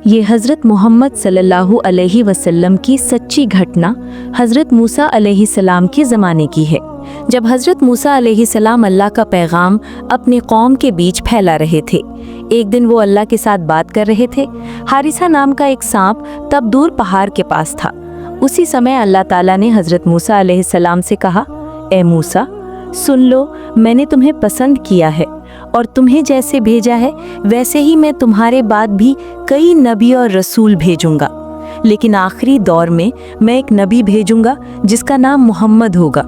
ये हज़रत मोहम्मद सल्लल्लाहु अलैहि वसल्लम की सच्ची घटना हज़रत मूसा अलैहिस्सलाम के ज़माने की है, जब हज़रत मूसा अलैहिस्सलाम अल्लाह का पैगाम अपने कौम के बीच फैला रहे थे। एक दिन वो अल्लाह के साथ बात कर रहे थे। हारिसा नाम का एक सांप तब दूर पहाड़ के पास था। उसी समय अल्लाह ताला ने हज़रत मूसा अलैहिस्सलाम से कहा, ए मूसा, सुन लो, मैंने तुम्हें पसंद किया है और तुम्हें जैसे भेजा है वैसे ही मैं तुम्हारे बाद भी कई नबी और रसूल भेजूंगा, लेकिन आखिरी दौर में मैं एक नबी भेजूंगा जिसका नाम मोहम्मद होगा।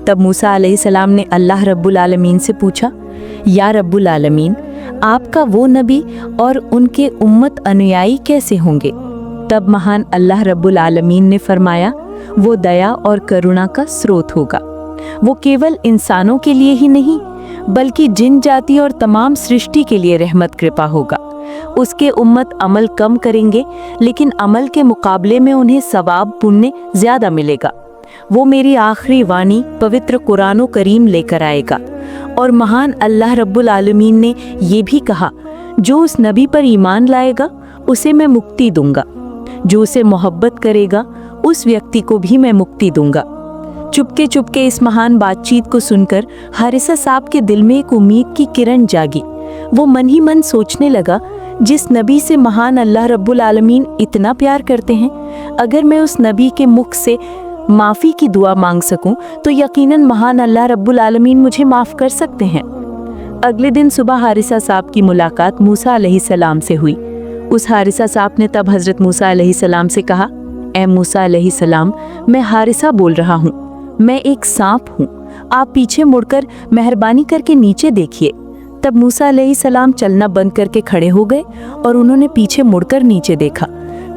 तब मूसा अलैहिस्सलाम ने अल्लाह रब्बुल आलमीन से पूछा, या रब्बुल आलमीन, आपका वो नबी और उनके उम्मत अनुयायी कैसे होंगे? तब महान अल्लाह रब्बुल आलमीन ने फरमाया, वो दया और करुणा का स्रोत होगा। वो केवल इंसानों के लिए ही नहीं बल्कि जिन जाति और तमाम सृष्टि के लिए रहमत कृपा होगा। उसके उम्मत अमल कम करेंगे लेकिन अमल के मुकाबले में उन्हें सवाब पुण्य ज्यादा मिलेगा। वो मेरी आखिरी वाणी पवित्र कुरान करीम लेकर आएगा। और महान अल्लाह रब्बुल आलमीन ने ये भी कहा, जो उस नबी पर ईमान लाएगा उसे मैं मुक्ति दूंगा, जो उसे मोहब्बत करेगा उस व्यक्ति को भी मैं मुक्ति दूंगा। चुपके चुपके इस महान बातचीत को सुनकर हारिसा साहब के दिल में एक उम्मीद की किरण जागी। वो मन ही मन सोचने लगा, जिस नबी से महान अल्लाह रब्बुल आलमीन इतना प्यार करते हैं, अगर मैं उस नबी के मुख से माफ़ी की दुआ मांग सकूं तो यकीनन महान अल्लाह रब्बुल आलमीन मुझे माफ़ कर सकते हैं। अगले दिन सुबह हारिसा साहब की मुलाकात मूसा अलैहिस्सलाम से हुई। उस हारिसा साहब ने तब हज़रत मूसा अलैहिस्सलाम से कहा, ए मूसा अलैहिस्सलाम, मैं हारिसा बोल रहा हूँ, मैं एक सांप हूँ, आप पीछे मुड़कर मेहरबानी करके नीचे देखिए। तब मूसा अलैहिस्सलाम चलना बंद करके खड़े हो गए और उन्होंने पीछे मुड़कर नीचे देखा।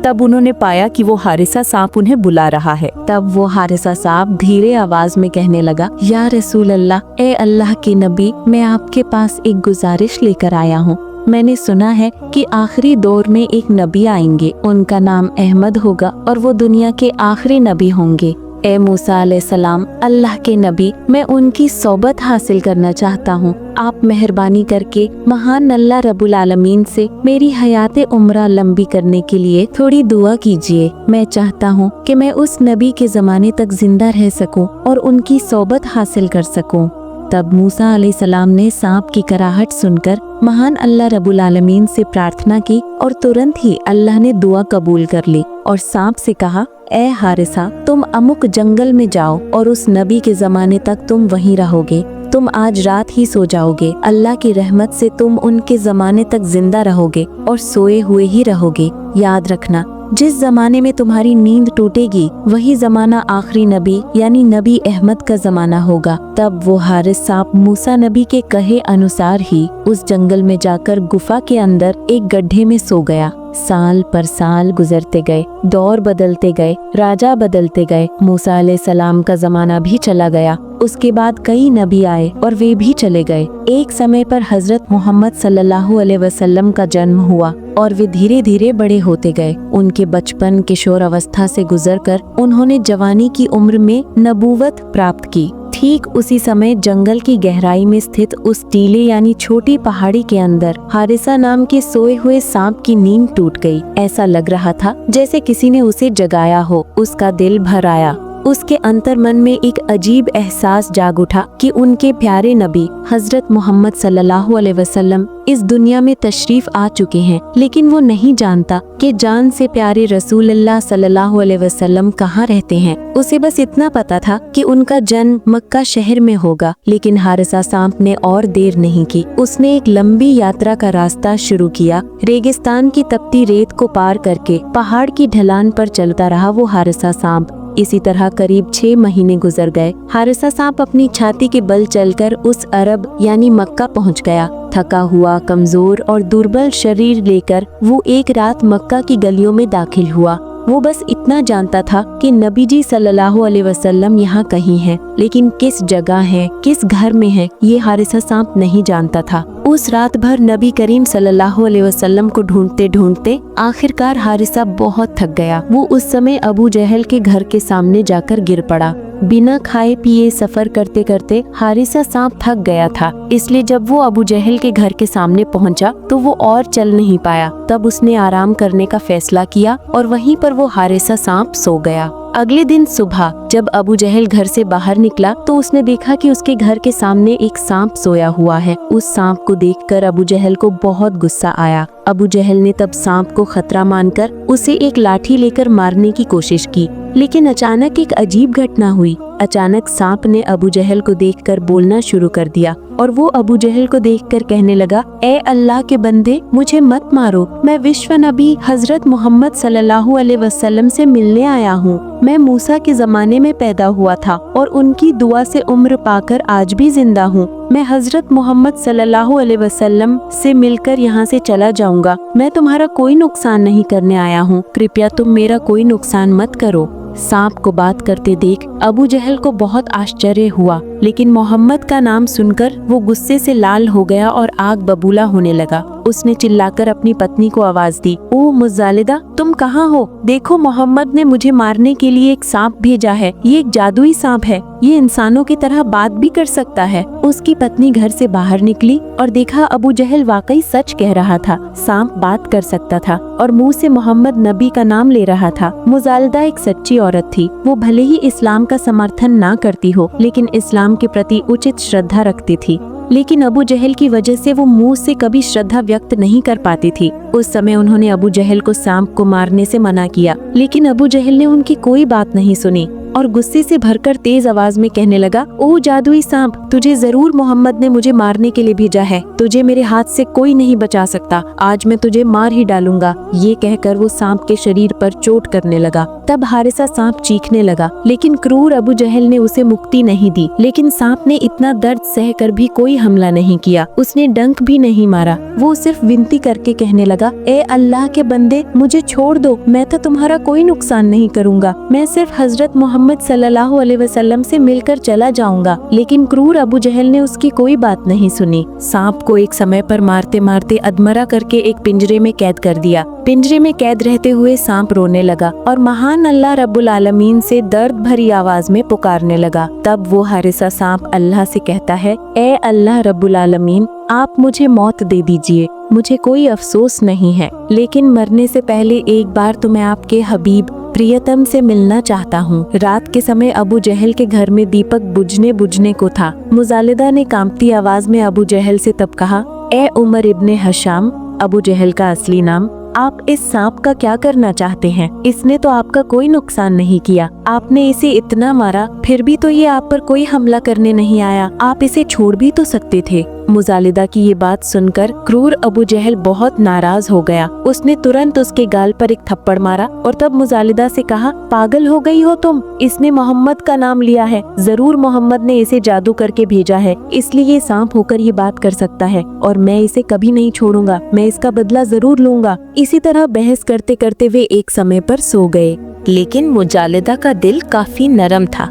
तब उन्होंने पाया कि वो हारिसा सांप उन्हें बुला रहा है। तब वो हारिसा सांप धीरे आवाज में कहने लगा, या रसूल अल्लाह, ए अल्लाह के नबी, मैं आपके पास एक गुजारिश लेकर आया हूँ। मैंने सुना है कि आखिरी दौर में एक नबी आएंगे, उनका नाम अहमद होगा और वो दुनिया के आखिरी नबी होंगे। ए मूसा अलैहिस्सलाम, अल्लाह के नबी, मैं उनकी सोबत हासिल करना चाहता हूँ। आप मेहरबानी करके महान अल्लाह रब्बुल आलमीन से मेरी हयात उम्र लंबी करने के लिए थोड़ी दुआ कीजिए। मैं चाहता हूँ कि मैं उस नबी के ज़माने तक जिंदा रह सकूँ और उनकी सोबत हासिल कर सकूँ। तब मूसा अलैहिस्सलाम ने सांप की कराहट सुनकर महान अल्लाह रब्बुल आलमीन से प्रार्थना की और तुरंत ही अल्लाह ने दुआ कबूल कर ली और सांप से कहा, ए हारिसा, तुम अमुक जंगल में जाओ और उस नबी के ज़माने तक तुम वहीं रहोगे। तुम आज रात ही सो जाओगे। अल्लाह की रहमत से तुम उनके ज़माने तक जिंदा रहोगे और सोए हुए ही रहोगे। याद रखना, जिस ज़माने में तुम्हारी नींद टूटेगी वही ज़माना आखिरी नबी यानी नबी अहमद का ज़माना होगा। तब वो हारिस सांप मूसा नबी के कहे अनुसार ही उस जंगल में जाकर गुफा के अंदर एक गड्ढे में सो गया। साल पर साल गुजरते गए, दौर बदलते गए, राजा बदलते गए, मूसा अलैहिस्सलाम का ज़माना भी चला गया। उसके बाद कई नबी आए और वे भी चले गए। एक समय पर हज़रत मोहम्मद सल्लल्लाहु अलैहि वसल्लम का जन्म हुआ और वे धीरे धीरे बड़े होते गए। उनके बचपन किशोर अवस्था से गुजरकर उन्होंने जवानी की उम्र में नबूवत प्राप्त की। ठीक उसी समय जंगल की गहराई में स्थित उस टीले यानी छोटी पहाड़ी के अंदर हारिसा नाम के सोए हुए सांप की नींद टूट गई। ऐसा लग रहा था जैसे किसी ने उसे जगाया हो। उसका दिल भर आया। उसके अंतर मन में एक अजीब एहसास जाग उठा कि उनके प्यारे नबी हजरत मोहम्मद सल्लल्लाहु अलैहि वसल्लम इस दुनिया में तशरीफ आ चुके हैं, लेकिन वो नहीं जानता कि जान से प्यारे रसूल अल्लाह सल्लल्लाहु अलैहि वसल्लम कहाँ रहते हैं। उसे बस इतना पता था कि उनका जन्म मक्का शहर में होगा। लेकिन हारिसा सांप ने और देर नहीं की। उसने एक लंबी यात्रा का रास्ता शुरू किया। रेगिस्तान की तपती रेत को पार करके पहाड़ की ढलान पर चलता रहा वो हारिसा सांप। इसी तरह करीब 6 महीने गुजर गए। हारिसा सांप अपनी छाती के बल चलकर उस अरब यानी मक्का पहुंच गया। थका हुआ, कमजोर और दुर्बल शरीर लेकर वो एक रात मक्का की गलियों में दाखिल हुआ। वो बस इतना जानता था कि नबी जी सल्लल्लाहु अलैहि वसल्लम यहाँ कहीं हैं, लेकिन किस जगह है, किस घर में है, ये हारिसा सांप नहीं जानता था। उस रात भर नबी करीम सल्लल्लाहु अलैहि वसल्लम को ढूंढते ढूंढते आखिरकार हारिसा बहुत थक गया। वो उस समय अबू जहल के घर के सामने जाकर गिर पड़ा। बिना खाए पिए सफर करते करते हारिसा सांप थक गया था, इसलिए जब वो अबू जहल के घर के सामने पहुंचा तो वो और चल नहीं पाया। तब उसने आराम करने का फैसला किया और वहीं पर वो हारिसा सांप सो गया। अगले दिन सुबह जब अबू जहल घर से बाहर निकला तो उसने देखा कि उसके घर के सामने एक सांप सोया हुआ है। उस सांप को देखकर अबू जहल को बहुत गुस्सा आया। अबू जहल ने तब सांप को खतरा मानकर उसे एक लाठी लेकर मारने की कोशिश की, लेकिन अचानक एक अजीब घटना हुई। अचानक सांप ने अबू जहल को देखकर बोलना शुरू कर दिया और वो अबू जहल को देखकर कहने लगा, ए अल्लाह के बंदे, मुझे मत मारो। मैं विश्व नबी हजरत मोहम्मद सल्लल्लाहु अलैहि वसल्लम से मिलने आया हूँ। मैं मूसा के जमाने में पैदा हुआ था और उनकी दुआ से उम्र पाकर आज भी जिंदा हूँ। मैं हजरत मोहम्मद सल्लल्लाहु अलैहि वसल्लम से मिलकर यहाँ से चला जाऊंगा। मैं तुम्हारा कोई नुकसान नहीं करने आया हूँ, कृपया तुम मेरा कोई नुकसान मत करो। सांप को बात करते देख अबू जहल को बहुत आश्चर्य हुआ, लेकिन मोहम्मद का नाम सुनकर वो गुस्से से लाल हो गया और आग बबूला होने लगा। उसने चिल्लाकर अपनी पत्नी को आवाज दी, ओ मुजालिदा, तुम कहाँ हो? देखो, मोहम्मद ने मुझे मारने के लिए एक सांप भेजा है। ये एक जादुई सांप है, ये इंसानों की तरह बात भी कर सकता है। उसकी पत्नी घर से बाहर निकली और देखा अबू जहल वाकई सच कह रहा था। सांप बात कर सकता था और मुंह से मोहम्मद नबी का नाम ले रहा था। मुजालिदा एक सच्ची औरत थी। वो भले ही इस्लाम का समर्थन ना करती हो, लेकिन इस्लाम के प्रति उचित श्रद्धा रखती थी। लेकिन अबू जहल की वजह से वो मुंह से कभी श्रद्धा व्यक्त नहीं कर पाती थी। उस समय उन्होंने अबू जहल को सांप को मारने से मना किया, लेकिन अबू जहल ने उनकी कोई बात नहीं सुनी और गुस्से से भरकर तेज आवाज में कहने लगा, ओ जादुई सांप, तुझे जरूर मोहम्मद ने मुझे मारने के लिए भेजा है। तुझे मेरे हाथ से कोई नहीं बचा सकता। आज मैं तुझे मार ही डालूंगा। ये कहकर वो सांप के शरीर पर चोट करने लगा। तब हारिसा सांप चीखने लगा, लेकिन क्रूर अबू जहल ने उसे मुक्ति नहीं दी। लेकिन सांप ने इतना दर्द सहकर भी कोई हमला नहीं किया। उसने डंक भी नहीं मारा। वो सिर्फ विनती करके कहने लगा, ए अल्लाह के बंदे, मुझे छोड़ दो। मैं तो तुम्हारा कोई नुकसान नहीं करूंगा। मैं सिर्फ हजरत मोहम्मद सल्लल्लाहु अलैहि वसल्लम से मिलकर चला जाऊंगा। लेकिन क्रूर अबू जहल ने उसकी कोई बात नहीं सुनी। सांप को एक समय पर मारते मारते अधमरा करके एक पिंजरे में कैद कर दिया। पिंजरे में कैद रहते हुए सांप रोने लगा और महान अल्लाह रब्बुल आलमीन से दर्द भरी आवाज में पुकारने लगा। तब वो हारिसा सांप अल्लाह से कहता है, ए अल्लाह रब्बुल आलमीन, आप मुझे मौत दे दीजिए। मुझे कोई अफसोस नहीं है, लेकिन मरने से पहले एक बार तो मैं आपके हबीब प्रियतम से मिलना चाहता हूँ। रात के समय अबू जहल के घर में दीपक बुझने को था। मुजालिदा ने कांपती आवाज में अबू जहल से तब कहा, ए उमर इब्ने हशाम, अबू जहल का असली नाम, आप इस सांप का क्या करना चाहते हैं? इसने तो आपका कोई नुकसान नहीं किया। आपने इसे इतना मारा, फिर भी तो ये आप पर कोई हमला करने नहीं आया। आप इसे छोड़ भी तो सकते थे। मुजालिदा की ये बात सुनकर क्रूर अबू जहल बहुत नाराज हो गया। उसने तुरंत उसके गाल पर एक थप्पड़ मारा और तब मुजालिदा से कहा, पागल हो गई हो तुम? इसने मोहम्मद का नाम लिया है। जरूर मोहम्मद ने इसे जादू करके भेजा है, इसलिए ये सांप होकर ये बात कर सकता है और मैं इसे कभी नहीं छोड़ूंगा। मैं इसका बदला जरूर लूंगा। इसी तरह बहस करते करते वे एक समय पर सो गए। लेकिन मुजालिदा का दिल काफी नरम था।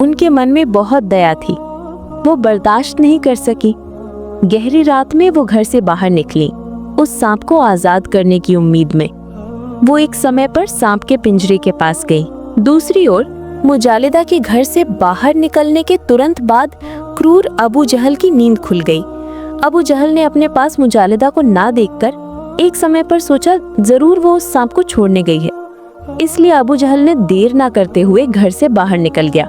उनके मन में बहुत दया थी। वो बर्दाश्त नहीं कर सकी। गहरी रात में वो घर से बाहर निकली, उस सांप को आजाद करने की उम्मीद में। वो एक समय पर सांप के पिंजरे के पास गई। दूसरी ओर मुजालिदा के घर से बाहर निकलने के तुरंत बाद क्रूर अबू जहल की नींद खुल गई। अबू जहल ने अपने पास मुजालिदा को ना देखकर एक समय पर सोचा, जरूर वो उस सांप को छोड़ने गई है। इसलिए अबू जहल ने देर ना करते हुए घर से बाहर निकल गया।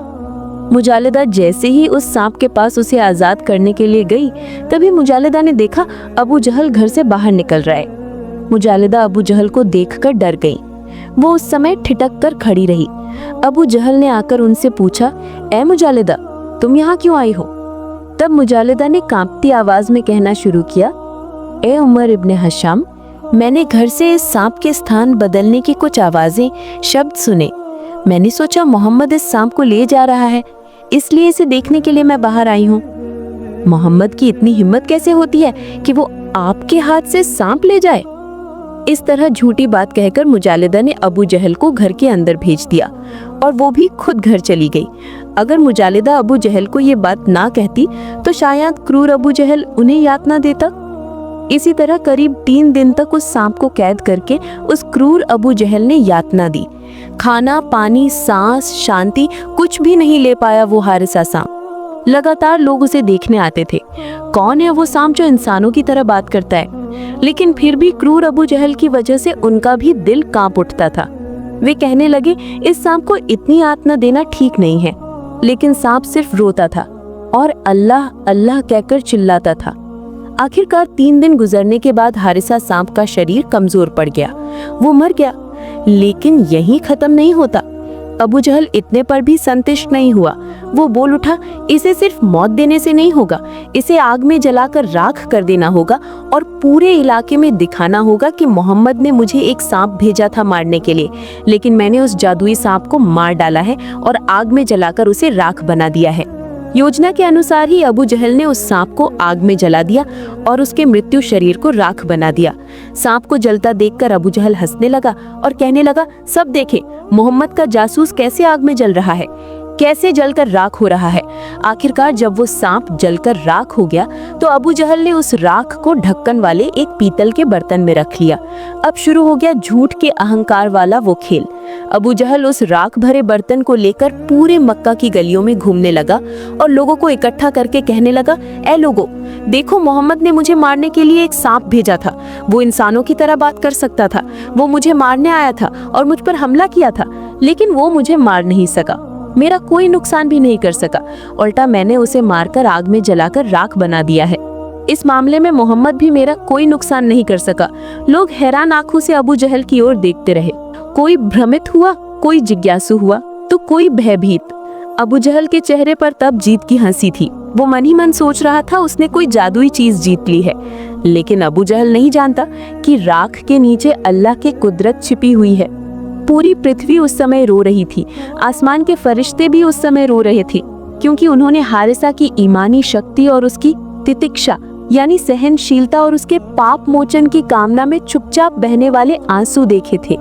मुजालिदा जैसे ही उस सांप के पास उसे आजाद करने के लिए गई, तभी मुजालिदा ने देखा अबू जहल घर से बाहर निकल रहा है। मुजालिदा अबू जहल को देखकर डर गई। वो उस समय ठिठक कर खड़ी रही। अबू जहल ने आकर उनसे पूछा, ए मुजालिदा, तुम यहाँ क्यों आई हो? तब मुजालिदा ने कांपती आवाज में कहना शुरू किया, ए उमर इब्ने हशाम, मैंने घर से इस सांप के स्थान बदलने की कुछ आवाजें, शब्द सुने। मैंने सोचा मोहम्मद इस सांप को ले जा रहा है, इसलिए इसे देखने के लिए मैं बाहर आई हूँ। मोहम्मद की इतनी हिम्मत कैसे होती है कि वो आपके हाथ से सांप ले जाए? इस तरह झूठी बात कहकर मुजालिदा ने अबू जहल को घर के अंदर भेज दिया और वो भी खुद घर चली गई। अगर मुजालिदा अबू जहल को ये बात ना कहती तो शायद क्रूर अबू जहल उन्हें यातना देता। इसी तरह करीब 3 दिन तक उस सांप को कैद करके उस क्रूर अबू जहल ने यातना दी। खाना, पानी, सांस, शांति कुछ भी नहीं ले पाया वो हारिसा सांप। लगातार लोग उसे देखने आते थे। कौन है वो सांप जो इंसानों की तरह बात करता है? लेकिन फिर भी क्रूर अबू जहल की वजह से उनका भी दिल कांप उठता था। वे कहने लगे, इस सांप को इतनी आत्मा देना ठीक नहीं है। लेकिन सांप सिर्फ रोता था और अल्लाह अल्लाह कहकर चिल्लाता था। आखिरकार 3 दिन गुजरने के बाद हारिसा सांप का शरीर कमजोर पड़ गया, वो मर गया। लेकिन यहीं खत्म नहीं होता। अबू जहल इतने पर भी संतुष्ट नहीं हुआ। वो बोल उठा, इसे सिर्फ मौत देने से नहीं होगा, इसे आग में जलाकर राख कर देना होगा और पूरे इलाके में दिखाना होगा कि मोहम्मद ने मुझे एक सांप भेजा था मारने के लिए, लेकिन मैंने उस जादुई सांप को मार डाला है और आग में जलाकर उसे राख बना दिया है। योजना के अनुसार ही अबू जहल ने उस सांप को आग में जला दिया और उसके मृत्यु शरीर को राख बना दिया। सांप को जलता देखकर अबू जहल हंसने लगा और कहने लगा, सब देखें मोहम्मद का जासूस कैसे आग में जल रहा है, कैसे जलकर राख हो रहा है। आखिरकार जब वो सांप जलकर राख हो गया तो अबू जहल ने उस राख को ढक्कन वाले एक पीतल के बर्तन में रख लिया। अब शुरू हो गया झूठ के अहंकार वाला वो खेल। अबू जहल उस राख भरे बर्तन को लेकर पूरे मक्का की गलियों में घूमने लगा और लोगों को इकट्ठा करके कहने लगा, ए लोगों, देखो मोहम्मद ने मुझे मारने के लिए एक सांप भेजा था। वो इंसानों की तरह बात कर सकता था, वो मुझे मारने आया था और मुझ पर हमला किया था, लेकिन वो मुझे मार नहीं सका, मेरा कोई नुकसान भी नहीं कर सका, उल्टा मैंने उसे मारकर आग में जलाकर राख बना दिया है। इस मामले में मोहम्मद भी मेरा कोई नुकसान नहीं कर सका। लोग हैरान आंखों से अबू जहल की ओर देखते रहे। कोई भ्रमित हुआ, कोई जिज्ञासु हुआ तो कोई भयभीत। अबू जहल के चेहरे पर तब जीत की हंसी थी। वो मन ही मन सोच रहा था उसने कोई जादुई चीज जीत ली है। लेकिन अबू जहल नहीं जानता कि राख के नीचे अल्लाह की कुदरत छिपी हुई है। पूरी पृथ्वी उस समय रो रही थी, आसमान के फरिश्ते भी उस समय रो रहे थे, क्योंकि उन्होंने हारिसा की ईमानी शक्ति और उसकी तितिक्षा यानी सहनशीलता और उसके पाप मोचन की कामना में चुपचाप बहने वाले आंसू देखे थे।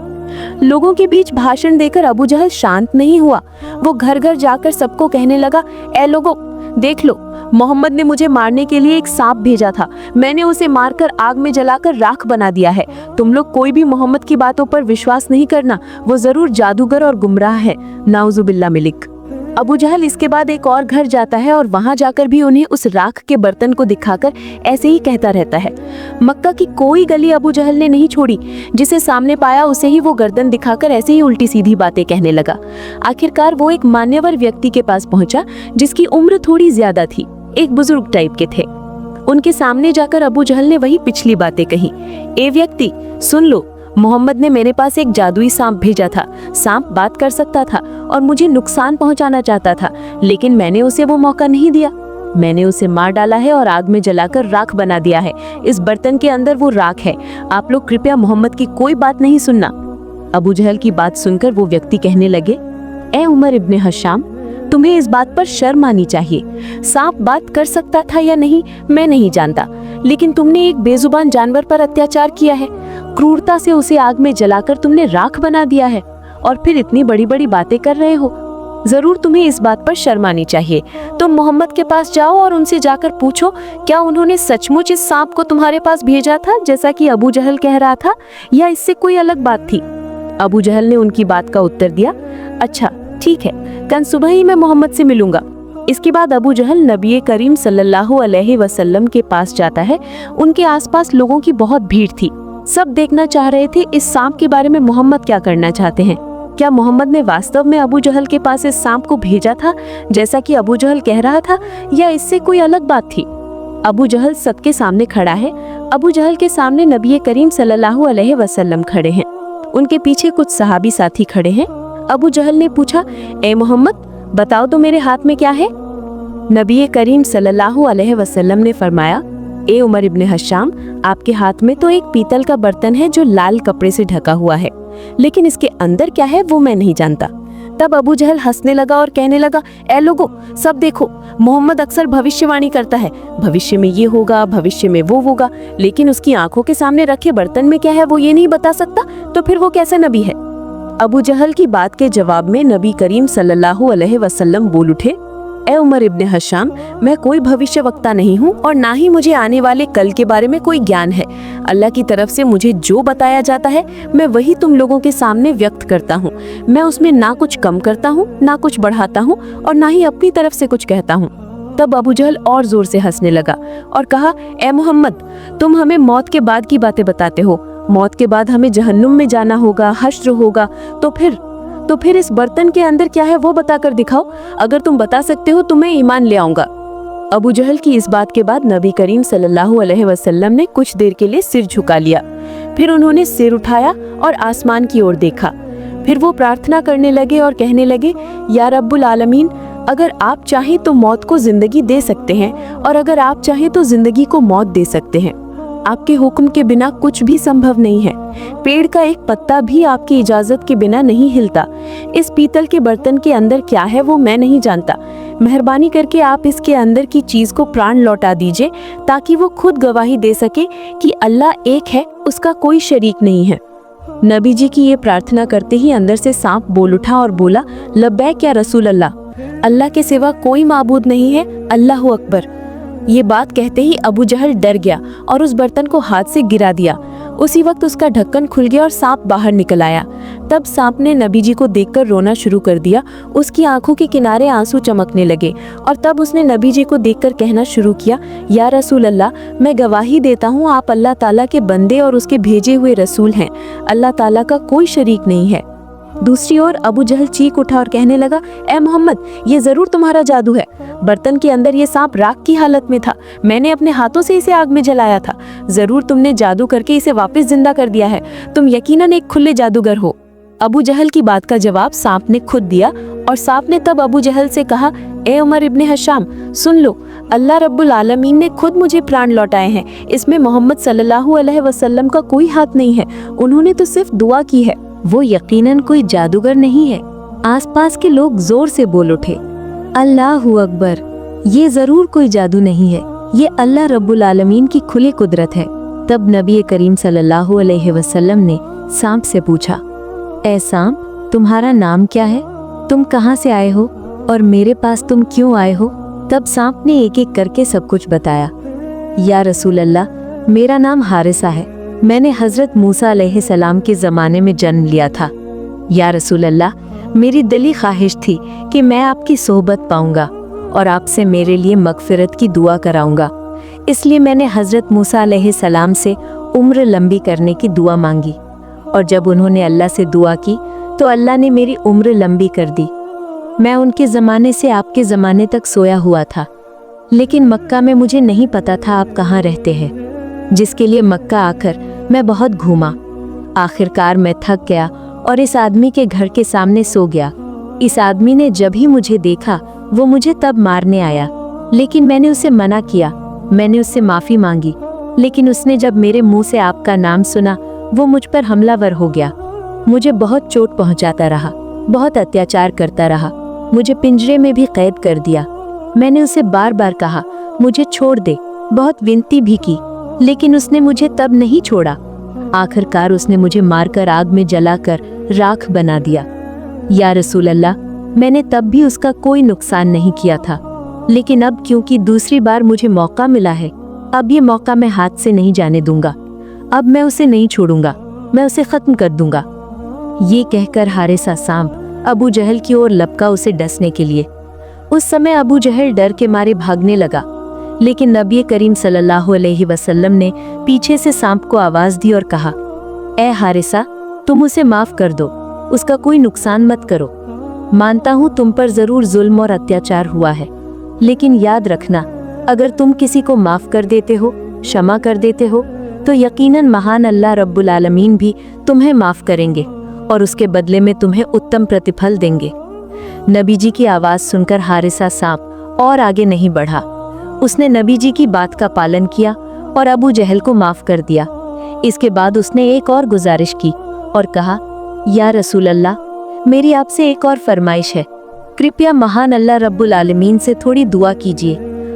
लोगों के बीच भाषण देकर अबू जहल शांत नहीं हुआ। वो घर घर जाकर सबको कहने लगा, ए लोगों, देख लो, मोहम्मद ने मुझे मारने के लिए एक सांप भेजा था, मैंने उसे मारकर आग में जलाकर राख बना दिया है। तुम लोग कोई भी मोहम्मद की बातों पर विश्वास नहीं करना, वो जरूर जादूगर और गुमराह है, नाउजुबिल्ला मिलिक। अबू जहल इसके बाद एक और घर जाता है और वहां जाकर भी उन्हें उस राख के बर्तन को दिखाकर ऐसे ही कहता रहता है। मक्का की कोई गली अबू जहल ने नहीं छोड़ी, जिसे सामने पाया उसे ही वो गर्दन दिखाकर ऐसे ही उल्टी सीधी बातें कहने लगा। आखिरकार वो एक मान्यवर व्यक्ति के पास पहुंचा जिसकी उम्र थोड़ी ज्यादा थी, एक बुजुर्ग टाइप के थे। उनके सामने जाकर अबू जहल ने वही पिछली बातें कही। ए व्यक्ति, सुन लो, मोहम्मद ने मेरे पास एक जादुई सांप भेजा था। सांप बात कर सकता था और मुझे नुकसान पहुंचाना चाहता था, लेकिन मैंने उसे वो मौका नहीं दिया। मैंने उसे मार डाला है और आग में जलाकर राख बना दिया है। इस बर्तन के अंदर वो राख है। आप लोग कृपया मोहम्मद की कोई बात नहीं सुनना। अबू जहल की बात सुनकर वो व्यक्ति कहने लगे, ए उमर इब्ने हशाम, तुम्हें इस बात पर शर्म आनी चाहिए। सांप बात कर सकता था या नहीं मैं नहीं जानता, लेकिन तुमने एक बेजुबान जानवर पर अत्याचार किया है। क्रूरता से उसे आग में जलाकर तुमने राख बना दिया है और फिर इतनी बड़ी बड़ी बातें कर रहे हो। जरूर तुम्हें इस बात पर शर्म आनी चाहिए। तुम मोहम्मद के पास जाओ और उनसे जाकर पूछो, क्या उन्होंने सचमुच इस सांप को तुम्हारे पास भेजा था जैसा कि अबू जहल कह रहा था, या इससे कोई अलग बात थी? अबू जहल ने उनकी बात का उत्तर दिया, अच्छा ठीक है, कल सुबह ही मैं मोहम्मद से मिलूंगा। इसके बाद अबू जहल नबी करीम सल्लल्लाहु अलैहि वसल्लम के पास जाता है। उनके आसपास लोगों की बहुत भीड़ थी। सब देखना चाह रहे थे इस सांप के बारे में मोहम्मद क्या करना चाहते हैं। क्या मोहम्मद ने वास्तव में अबू जहल के पास इस सांप को भेजा था जैसा कि अबू जहल कह रहा था, या इससे कोई अलग बात थी? अबू जहल सबके सामने खड़ा है। अबू जहल के सामने नबी करीम सल्लल्लाहु अलैहि वसल्लम खड़े हैं। उनके पीछे कुछ सहाबी साथी खड़े हैं। अबू जहल ने पूछा, ए मोहम्मद, बताओ तो मेरे हाथ में क्या है? नबी करीम सल्लल्लाहु अलैहि वसल्लम ने फरमाया, ए उमर इब्ने हशाम, आपके हाथ में तो एक पीतल का बर्तन है जो लाल कपड़े से ढका हुआ है, लेकिन इसके अंदर क्या है वो मैं नहीं जानता। तब अबू जहल हंसने लगा और कहने लगा, ए लोगो, सब देखो, मोहम्मद अक्सर भविष्यवाणी करता है, भविष्य में ये होगा, भविष्य में वो होगा, लेकिन उसकी आंखों के सामने रखे बर्तन में क्या है वो ये नहीं बता सकता, तो फिर वो कैसा नबी है? अबू जहल की बात के जवाब में नबी करीम सल्लल्लाहु अलैहि वसल्लम बोल उठे, ए उमर इब्न हशाम, मैं कोई भविष्यवक्ता नहीं हूँ और ना ही मुझे आने वाले कल के बारे में कोई ज्ञान है। अल्लाह की तरफ से मुझे जो बताया जाता है मैं वही तुम लोगों के सामने व्यक्त करता हूँ। मैं उसमें ना कुछ कम करता हूँ, ना कुछ बढ़ाता हूँ और ना ही अपनी तरफ से कुछ कहता हूँ। तब अबू जहल और जोर से हंसने लगा और कहा, ए मोहम्मद, तुम हमें मौत के बाद की बातें बताते हो। मौत के बाद हमें जहन्नुम में जाना होगा, हश्र होगा, तो फिर इस बर्तन के अंदर क्या है वो बताकर दिखाओ। अगर तुम बता सकते हो तो मैं ईमान ले आऊंगा। अबू जहल की इस बात के बाद नबी करीम सल्लल्लाहु अलैहि वसल्लम ने कुछ देर के लिए सिर झुका लिया। फिर उन्होंने सिर उठाया और आसमान की ओर देखा। फिर वो प्रार्थना करने लगे और कहने लगे, या रब्बुल आलमीन, अगर आप चाहें तो मौत को जिंदगी दे सकते हैं और अगर आप चाहें तो जिंदगी को मौत दे सकते हैं। आपके हुक्म के बिना कुछ भी संभव नहीं है। पेड़ का एक पत्ता भी आपकी इजाजत के बिना नहीं हिलता। इस पीतल के बर्तन के अंदर क्या है वो मैं नहीं जानता। मेहरबानी करके आप इसके अंदर की चीज को प्राण लौटा दीजिए ताकि वो खुद गवाही दे सके कि अल्लाह एक है, उसका कोई शरीक नहीं है। नबी जी की ये प्रार्थना करते ही अंदर से सांप बोल उठा और बोला, लब्बैक या रसूल अल्लाह, अल्लाह के सिवा कोई माबूद नहीं है, अल्लाहु अकबर। ये बात कहते ही अबू जहल डर गया और उस बर्तन को हाथ से गिरा दिया। उसी वक्त उसका ढक्कन खुल गया और सांप बाहर निकल आया। तब सांप ने नबी जी को देखकर रोना शुरू कर दिया। उसकी आंखों के किनारे आंसू चमकने लगे और तब उसने नबी जी को देखकर कहना शुरू किया, या रसूल अल्लाह, मैं गवाही देता हूँ आप अल्लाह ताला के बंदे और उसके भेजे हुए रसूल हैं। अल्लाह ताला का कोई शरीक नहीं है। दूसरी ओर अबू जहल चीख उठा और कहने लगा, ए मोहम्मद, ये जरूर तुम्हारा जादू है। बर्तन के अंदर ये सांप राख की हालत में था। मैंने अपने हाथों से इसे आग में जलाया था। जरूर तुमने जादू करके इसे वापस जिंदा कर दिया है। तुम यकीनन एक खुले जादूगर हो। अबू जहल की बात का जवाब सांप ने खुद दिया और सांप ने तब अबू जहल से कहा, ए उमर इब्न हशाम, सुन लो, अल्लाह रब्बुल आलमीन ने खुद मुझे प्राण लौटाए हैं। इसमें मोहम्मद सल्लल्लाहु अलैहि वसल्लम का कोई हाथ नहीं है। उन्होंने तो सिर्फ दुआ की है। वो यकीनन कोई जादूगर नहीं है। आसपास के लोग जोर से बोल उठे, अल्लाहु अकबर, ये जरूर कोई जादू नहीं है, ये अल्लाह रब्बुल आलमीन की खुली कुदरत है। तब नबी करीम सल्लल्लाहु अलैहि वसल्लम ने सांप से पूछा, ए सांप, तुम्हारा नाम क्या है? तुम कहाँ से आए हो और मेरे पास तुम क्यों आए हो? तब सांप ने एक एक करके सब कुछ बताया। या रसूल अल्लाह, मेरा नाम हारिसा है। मैंने हजरत मूसा अलैहिस्सलाम के ज़माने में जन्म लिया था। या रसूल अल्लाह, मेरी दिली ख्वाहिश थी कि मैं आपकी सोहबत पाऊंगा और आपसे मेरे लिए मगफिरत की दुआ कराऊंगा। इसलिए मैंने हजरत मूसा अलैहिस्सलाम से उम्र लंबी करने की दुआ मांगी और जब उन्होंने अल्लाह से दुआ की तो अल्लाह ने मेरी उम्र लंबी कर दी। मैं उनके ज़माने से आपके ज़माने तक सोया हुआ था, लेकिन मक्का में मुझे नहीं पता था आप कहाँ रहते हैं, जिसके लिए मक्का आकर मैं बहुत घूमा। आखिरकार मैं थक गया और इस आदमी के घर के सामने सो गया। इस आदमी ने जब ही मुझे देखा वो मुझे तब मारने आया, लेकिन मैंने उसे मना किया। मैंने उससे माफ़ी मांगी, लेकिन उसने जब मेरे मुंह से आपका नाम सुना वो मुझ पर हमलावर हो गया। मुझे बहुत चोट पहुंचाता रहा, बहुत अत्याचार करता रहा, मुझे पिंजरे में भी कैद कर दिया। मैंने उसे बार बार कहा मुझे छोड़ दे, बहुत विनती भी की, लेकिन उसने मुझे तब नहीं छोड़ा। आखिरकार उसने मुझे मारकर आग में जलाकर राख बना दिया। या रसूल अल्लाह, मैंने तब भी उसका कोई नुकसान नहीं किया था, लेकिन अब क्योंकि दूसरी बार मुझे मौका मिला है, अब ये मौका मैं हाथ से नहीं जाने दूंगा। अब मैं उसे नहीं छोड़ूंगा, मैं उसे खत्म कर दूंगा। ये कहकर हारिसा सांप अबू जहल की ओर लपका उसे डसने के लिए। उस समय अबू जहल डर के मारे भागने लगा, लेकिन नबी करीम सल्लल्लाहु अलैहि वसल्लम ने पीछे से सांप को आवाज दी और कहा, ए हारिसा, तुम उसे माफ कर दो, उसका कोई नुकसान मत करो। मानता हूँ तुम पर जरूर जुल्म और अत्याचार हुआ है, लेकिन याद रखना, अगर तुम किसी को माफ कर देते हो, क्षमा कर देते हो, तो यकीनन महान अल्लाह रब्बुल आलमीन भी तुम्हें माफ करेंगे और उसके बदले में तुम्हें उत्तम प्रतिफल देंगे। नबी जी की आवाज़ सुनकर हारिसा सांप और आगे नहीं बढ़ा। उसने नबी जी की बात का पालन किया और अबू जहल को माफ कर दिया। इसके बाद उसने एक और गुजारिश की और कहा, या रसूल अल्लाह, मेरी आपसे एक और फरमाइश है। कृपया महान अल्लाह रब्बुल आलमीन से थोड़ी दुआ कीजिए,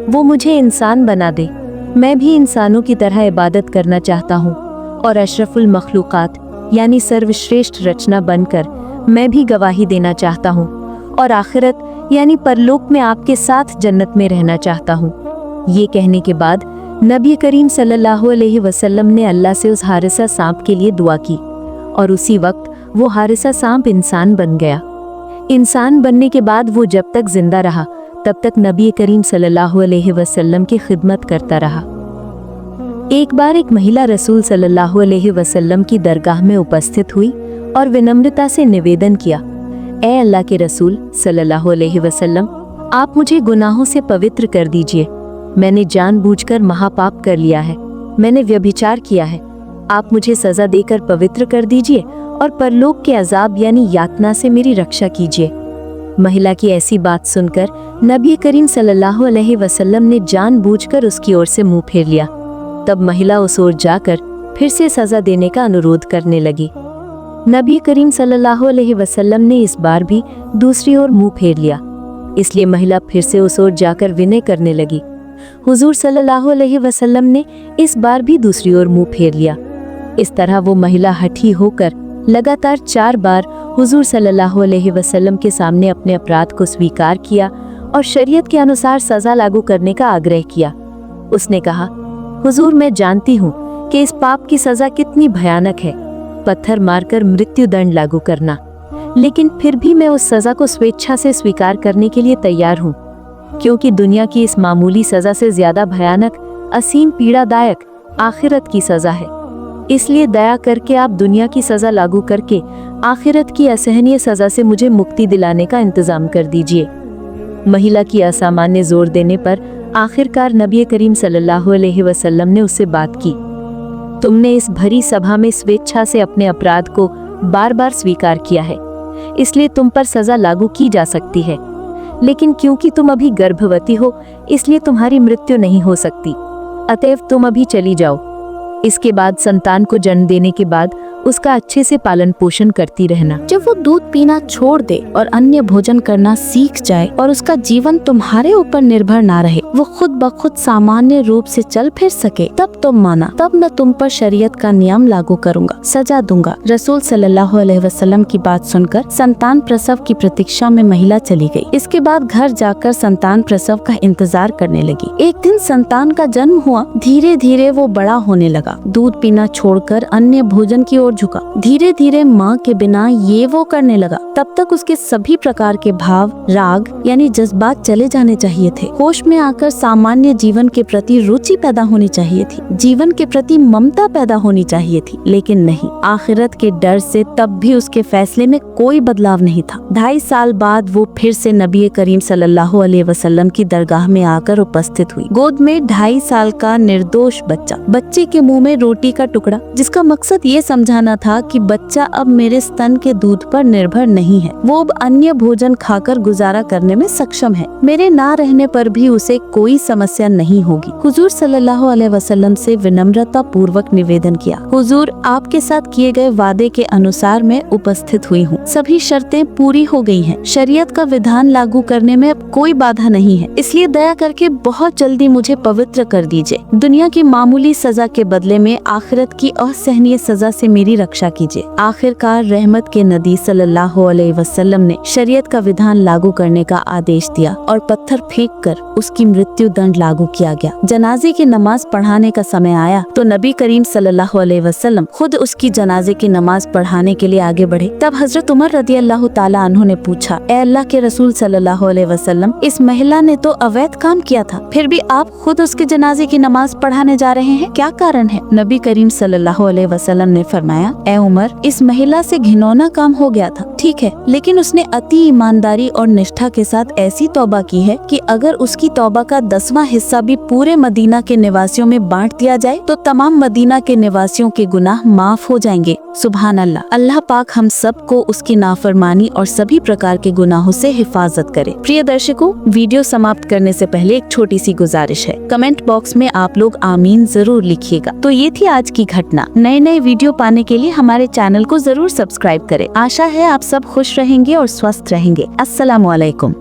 वो मुझे इंसान बना दे। मैं भी इंसानों की तरह इबादत करना चाहता हूँ और अशरफुल मखलूक़ात यानी सर्वश्रेष्ठ रचना बनकर मैं भी गवाही देना चाहता हूँ और आखिरत यानी परलोक में आपके साथ जन्नत में रहना चाहता हूँ। ये कहने के बाद नबी करीम सल्लल्लाहु अलैहि वसल्लम ने अल्लाह से उस हारिसा सांप के लिए दुआ की और उसी वक्त वो हारिसा सांप इंसान बन गया। इंसान बनने के बाद वो जब तक जिंदा रहा तब तक नबी करीम सल्लल्लाहु अलैहि वसल्लम की खिदमत करता रहा। एक बार एक महिला रसूल सल्लल्लाहु अलैहि वसल्लम की दरगाह में उपस्थित हुई और विनम्रता से निवेदन किया, ए अल्लाह के रसूल सल्लल्लाहु अलैहि वसल्लम, आप मुझे गुनाहों से पवित्र कर दीजिए। मैंने जानबूझकर महापाप कर लिया है, मैंने व्यभिचार किया है। आप मुझे सजा देकर पवित्र कर दीजिए और परलोक के अजाब यानी यातना से मेरी रक्षा कीजिए। महिला की ऐसी बात सुनकर नबी करीम सल्लल्लाहु अलैहि वसल्लम ने जानबूझकर उसकी ओर से मुंह फेर लिया। तब महिला उस ओर जाकर फिर से सजा देने का अनुरोध करने लगी। नबी करीम सल्लल्लाहु अलैहि वसल्लम ने इस बार भी दूसरी ओर मुंह फेर लिया, इसलिए महिला फिर से उस ओर जाकर विनय करने लगी। हुजूर सल्लल्लाहु अलैहि वसल्लम ने इस बार भी दूसरी ओर मुंह फेर लिया। इस तरह वो महिला हठी होकर लगातार 4 बार हुजूर सल्लल्लाहु अलैहि वसल्लम के सामने अपने अपराध को स्वीकार किया और शरीयत के अनुसार सजा लागू करने का आग्रह किया। उसने कहा, हुजूर, मैं जानती हूँ कि इस पाप की सजा कितनी भयानक है, पत्थर मारकर मृत्यु दंड लागू करना, लेकिन फिर भी मैं उस सजा को स्वेच्छा से स्वीकार करने के लिए तैयार हूँ, क्योंकि दुनिया की इस मामूली सजा से ज्यादा भयानक, असीम पीड़ादायक आखिरत की सजा है। इसलिए दया करके आप दुनिया की सजा लागू करके आखिरत की असहनीय सजा से मुझे मुक्ति दिलाने का इंतजाम कर दीजिए। महिला की असामान्य जोर देने पर आखिरकार नबी करीम सल्लल्लाहु अलैहि वसल्लम ने उससे बात की, तुमने इस भरी सभा में स्वेच्छा से अपने अपराध को बार बार स्वीकार किया है, इसलिए तुम पर सजा लागू की जा सकती है, लेकिन क्योंकि तुम अभी गर्भवती हो इसलिए तुम्हारी मृत्यु नहीं हो सकती, अतएव तुम अभी चली जाओ। इसके बाद संतान को जन्म देने के बाद उसका अच्छे से पालन पोषण करती रहना। जब वो दूध पीना छोड़ दे और अन्य भोजन करना सीख जाए और उसका जीवन तुम्हारे ऊपर निर्भर ना रहे, वो खुद ब खुद सामान्य रूप से चल फिर सके, तब तुम माना, तब मैं तुम पर शरीयत का नियम लागू करूंगा, सजा दूंगा। रसूल सल्लल्लाहु अलैहि वसल्लम की बात सुनकर संतान प्रसव की प्रतीक्षा में महिला चली गई। इसके बाद घर जाकर संतान प्रसव का इंतजार करने लगी। एक दिन संतान का जन्म हुआ। धीरे धीरे वो बड़ा होने लगा, दूध पीना छोड़कर अन्य भोजन की ओर झुका। धीरे धीरे माँ के बिना ये वो करने लगा। तब तक उसके सभी प्रकार के भाव, राग यानी जज्बात चले जाने चाहिए थे। होश में आकर सामान्य जीवन के प्रति रुचि पैदा होनी चाहिए थी, जीवन के प्रति ममता पैदा होनी चाहिए थी, लेकिन नहीं। आखिरत के डर से तब भी उसके फैसले में कोई बदलाव नहीं था। 2.5 साल बाद वो फिर से नबी करीम सल्लल्लाहु अलैहि वसल्लम की दरगाह में आकर उपस्थित हुई। गोद में 2.5 साल का निर्दोष बच्चा, बच्चे के मुंह में रोटी का टुकड़ा, जिसका मकसद ये समझाना था कि बच्चा अब मेरे स्तन के दूध पर निर्भर नहीं है, वो अब अन्य भोजन खाकर गुजारा करने में सक्षम है। मेरे ना रहने पर भी उसे कोई समस्या नहीं होगी। हुजूर सल्लल्लाहु अलैहि वसल्लम से विनम्रता पूर्वक निवेदन किया, हुजूर, आपके साथ किए गए वादे के अनुसार मैं उपस्थित हुई हूँ। सभी शर्तें पूरी हो गई हैं। शरीयत का विधान लागू करने में अब कोई बाधा नहीं है, इसलिए दया करके बहुत जल्दी मुझे पवित्र कर दीजिए। दुनिया की मामूली सजा के बदले में आखिरत की असहनीय सजा से मेरी रक्षा कीजिए। आखिरकार रहमत के नबी सल्लल्लाहु अलैहि वसल्लम ने शरीयत का विधान लागू करने का आदेश दिया और पत्थर फेंककर उसकी मृत्यु दंड लागू किया गया। जनाजे की नमाज पढ़ाने का समय आया तो नबी करीम सल्लल्लाहु अलैहि वसल्लम खुद उसकी जनाजे की नमाज पढ़ाने के लिए आगे बढ़े। तब हजरत उमर रदियल्लाहु ताला अन्हु ने पूछा, ए अल्लाह के रसूल सल्लल्लाहु अलैहि वसल्लम, इस महिला ने तो अवैध काम किया था, फिर भी आप खुद उसके जनाजे की नमाज पढ़ाने जा रहे हैं, क्या कारण है? नबी करीम सल्लल्लाहु अलैहि वसल्लम ने फरमाया, ए उमर, इस महिला से घिनौना काम हो गया था, ठीक है, लेकिन उसने अति ईमानदारी और निष्ठा के साथ ऐसी तौबा की है कि अगर उसकी तौबा का 10वां हिस्सा भी पूरे मदीना के निवासियों में बांट दिया जाए तो तमाम मदीना के निवासियों के गुनाह माफ हो जाएंगे। सुभान अल्लाह। अल्लाह पाक हम सबको उसकी नाफरमानी और सभी प्रकार के गुनाहों से हिफाजत करे। प्रिय दर्शकों, वीडियो समाप्त करने से पहले एक छोटी सी गुजारिश है, कमेंट बॉक्स में आप लोग आमीन जरूर लिखिएगा। तो ये थी आज की घटना। नए वीडियो पाने के लिए हमारे चैनल को जरूर सब्सक्राइब करें। आशा है आप सब खुश रहेंगे और स्वस्थ रहेंगे। अस्सलामु अलैकुम।